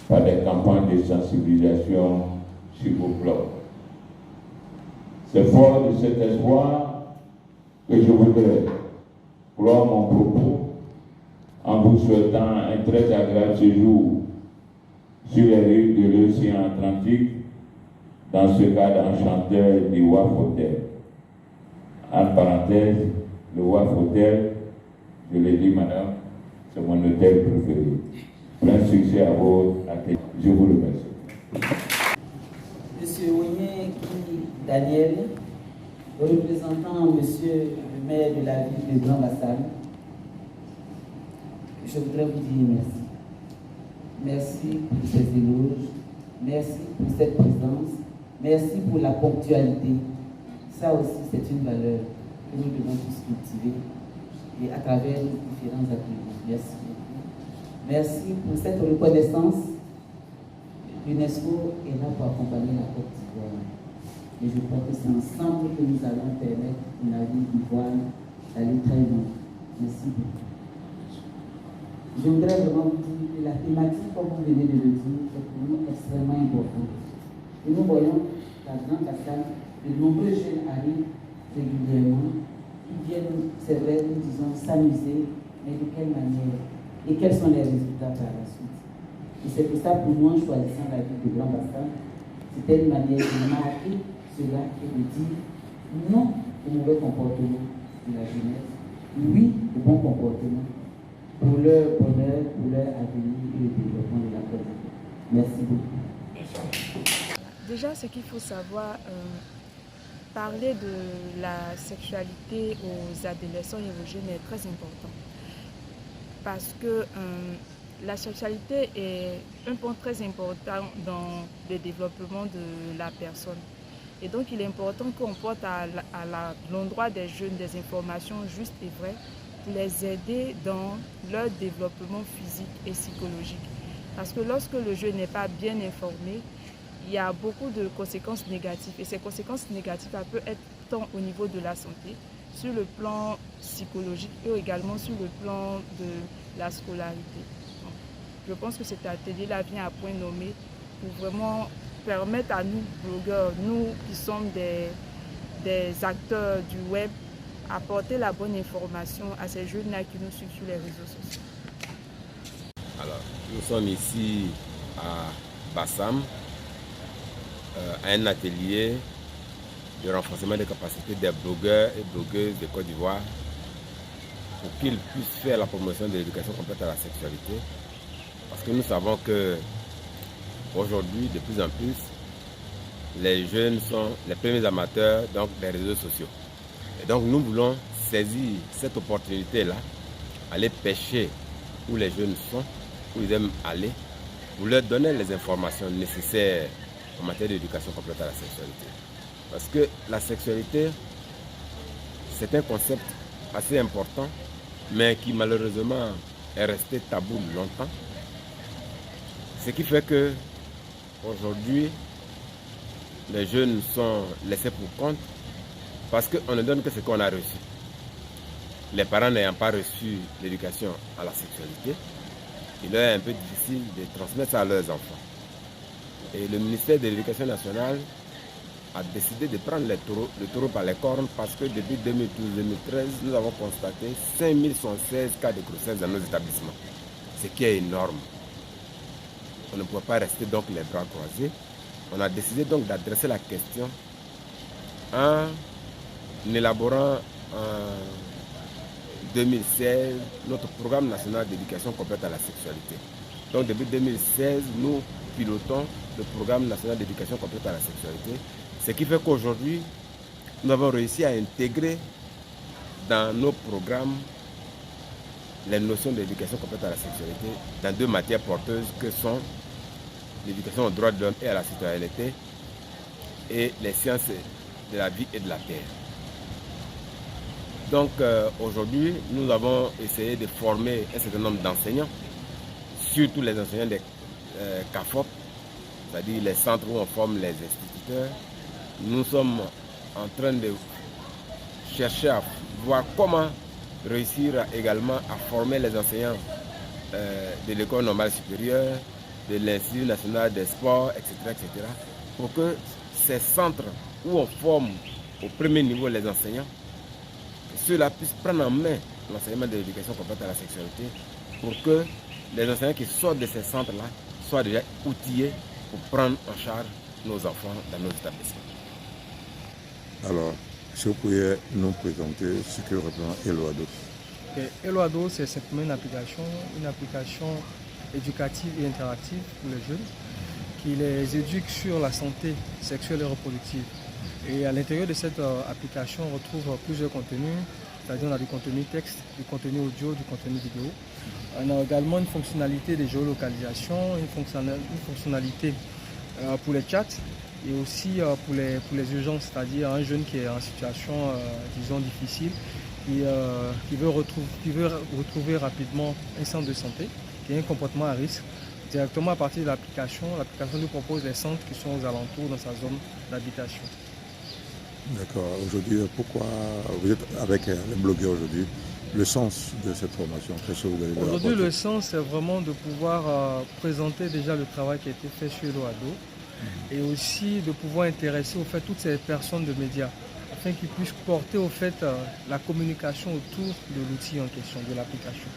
par des campagnes de sensibilisation sur vos blogs. C'est fort de cet espoir que je voudrais clore mon propos en vous souhaitant un très agréable séjour sur les rives de l'océan Atlantique dans ce cadre enchanteur du WAF Hotel. En parenthèse, le WAF Hotel, je l'ai dit madame, c'est mon hôtel préféré. Plein succès à votre atelier. Je vous remercie. Monsieur Onyeki Daniel, représentant monsieur le maire de la ville de Grand-Bassam, je voudrais vous dire merci. Merci pour ces éloges, merci pour cette présence, merci pour la ponctualité. Ça aussi, c'est une valeur que nous devons tous cultiver et à travers les différents ateliers. Merci beaucoup. Merci pour cette reconnaissance. L'UNESCO est là pour accompagner la Côte d'Ivoire. Et je crois que c'est ensemble que nous allons permettre à la ville d'Ivoire d'aller très loin. Merci beaucoup. Je voudrais vraiment vous dire que la thématique, comme vous venez de le dire, est pour nous extrêmement importante. Et nous voyons la grande cascade, de nombreux jeunes arrivent régulièrement, qui viennent, c'est vrai, nous disons, s'amuser, mais de quelle manière? Et quels sont les résultats par la suite? Et c'est pour ça, pour nous, en choisissant la ville de Grand-Bassam, c'était une manière de marquer cela et de dire non au mauvais comportement de la jeunesse, oui au bon comportement, pour leur bonheur, pour leur avenir et le développement de la Côte d'Ivoire. Merci beaucoup. Déjà, ce qu'il faut savoir, parler de la sexualité aux adolescents et aux jeunes est très important. Parce que la sexualité est un point très important dans le développement de la personne. Et donc, il est important qu'on porte à l'endroit des jeunes des informations justes et vraies pour les aider dans leur développement physique et psychologique. Parce que lorsque le jeune n'est pas bien informé, il y a beaucoup de conséquences négatives. Et ces conséquences négatives peuvent être tant au niveau de la santé, sur le plan psychologique et également sur le plan de la scolarité. Donc, je pense que cet atelier-là vient à point nommé pour vraiment permettre à nous, blogueurs, nous qui sommes des acteurs du web, apporter la bonne information à ces jeunes-là qui nous suivent sur les réseaux sociaux. Alors, nous sommes ici à Bassam, à un atelier de renforcement des capacités des blogueurs et blogueuses de Côte d'Ivoire pour qu'ils puissent faire la promotion de l'éducation complète à la sexualité. Parce que nous savons que aujourd'hui, de plus en plus, les jeunes sont les premiers amateurs donc, des réseaux sociaux. Et donc nous voulons saisir cette opportunité-là, aller pêcher où les jeunes sont, où ils aiment aller, pour leur donner les informations nécessaires en matière d'éducation complète à la sexualité. Parce que la sexualité, c'est un concept assez important, mais qui malheureusement est resté tabou longtemps. Ce qui fait que aujourd'hui, les jeunes sont laissés pour compte parce qu'on ne donne que ce qu'on a reçu. Les parents n'ayant pas reçu l'éducation à la sexualité, il leur est un peu difficile de transmettre ça à leurs enfants. Et le ministère de l'Éducation nationale a décidé de prendre le taureau par les cornes parce que depuis 2012-2013, nous avons constaté 5116 cas de grossesse dans nos établissements, ce qui est énorme. On ne pouvait pas rester donc les bras croisés. On a décidé donc d'adresser la question en élaborant en 2016 notre programme national d'éducation complète à la sexualité. Donc depuis 2016, nous pilotons le programme national d'éducation complète à la sexualité. Ce qui fait qu'aujourd'hui, nous avons réussi à intégrer dans nos programmes les notions d'éducation complète à la sexualité dans deux matières porteuses que sont l'éducation aux droits de l'homme et à la citoyenneté et les sciences de la vie et de la terre. Donc aujourd'hui, nous avons essayé de former un certain nombre d'enseignants, surtout les enseignants des CAFOP, c'est-à-dire les centres où on forme les instituteurs. Nous sommes en train de chercher à voir comment réussir également à former les enseignants de l'école normale supérieure de l'Institut national des sports, etc., pour que ces centres où on forme au premier niveau les enseignants, ceux-là puissent prendre en main l'enseignement de l'éducation complète à la sexualité, pour que les enseignants qui sortent de ces centres-là soient déjà outillés pour prendre en charge nos enfants dans nos établissements. Alors, si vous pouvez nous présenter ce que représente Eloado. Eloado, c'est simplement une application éducative et interactive pour les jeunes qui les éduque sur la santé sexuelle et reproductive. Et à l'intérieur de cette application, on retrouve plusieurs contenus, c'est-à-dire on a du contenu texte, du contenu audio, du contenu vidéo. On a également une fonctionnalité de géolocalisation, une fonctionnalité pour les chats et aussi pour les urgences, c'est-à-dire un jeune qui est en situation, disons, difficile, qui veut retrouver rapidement un centre de santé, qui a un comportement à risque. Directement à partir de l'application nous propose les centres qui sont aux alentours dans sa zone d'habitation. D'accord. Aujourd'hui, pourquoi vous êtes avec les blogueurs aujourd'hui? Le sens de cette formation, qu'est-ce que vous allez Aujourd'hui, apporter? le sens, c'est vraiment de pouvoir présenter déjà le travail qui a été fait sur Eloado et aussi de pouvoir intéresser au fait toutes ces personnes de médias afin qu'ils puissent porter au fait la communication autour de l'outil en question, de l'application.